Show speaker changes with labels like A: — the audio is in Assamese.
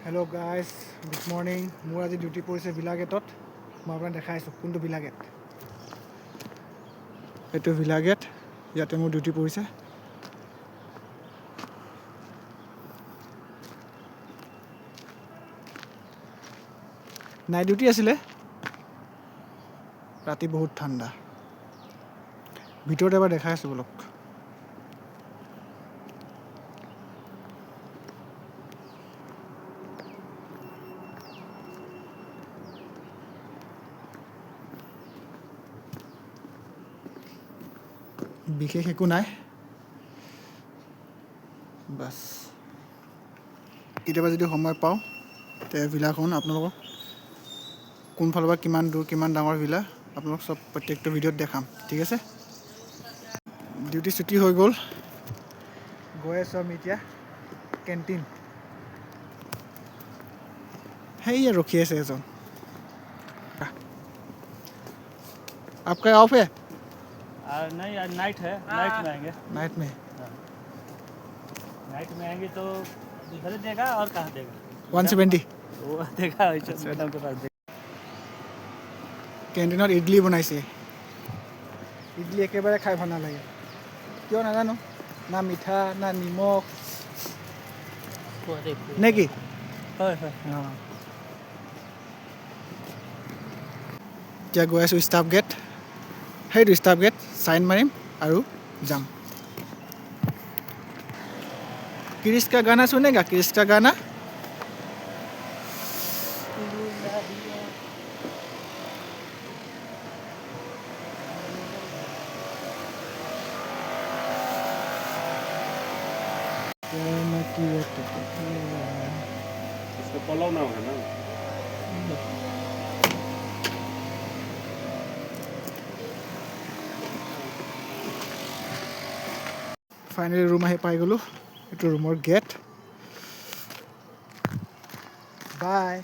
A: Hello' guys, good morning. মোৰ আজি ডিউটি পৰিছে ভিলা গেটত। মই আপোনাক দেখাই আছোঁ কোনটো ভিলা গেট। এইটো ভিলা গেট, ইয়াতে মোৰ ডিউটি পৰিছে। নাইট ডিউটি আছিলে, ৰাতি বহুত ঠাণ্ডা। ভিতৰত এবাৰ দেখাই আছোঁ বলক। বিশেষ একো নাই, বাছ কেতিয়াবা যদি সময় পাওঁ তে ভিলাখন আপোনালোকক কোনফালৰ পৰা কিমান দূৰ, কিমান ডাঙৰ ভিলা আপোনালোক চব প্ৰত্যেকটো ভিডিঅ'ত দেখাম, ঠিক আছে। ডিউটি ছুটি হৈ গ'ল, গৈ আছোঁ আমি এতিয়া কেণ্টিন। সেয়া ৰখি আছে এজন। आपका ऑफ है?
B: नहीं आज नाइट है, नाइट में आएंगे।
A: नाइट में
B: नाइट में आएंगे तो इधर ही देगा और कहाँ देगा?
A: 170
B: वो देगा मैडम के पास देगा।
A: কেণ্টিনত ইডলি বনাইছে। ইডলি একেবাৰে খাই ভাল নালাগে, কিয় নাজানো। না মিঠা না নিমখ নে কি?
B: হয় হয়।
A: অঁ, এতিয়া গৈ আছোঁ ষ্টাফ গেট। সেইটো ষ্টাফ গেট চাইন মাৰিম আৰু যাম। क्रिश का गाना सुनेगा? क्रिश का गाना
C: इसका पलाव नाम है ना।
A: ফাইনেলি ৰুম আহি পাই গ'লোঁ। এইটো ৰুমৰ গেট। বাই।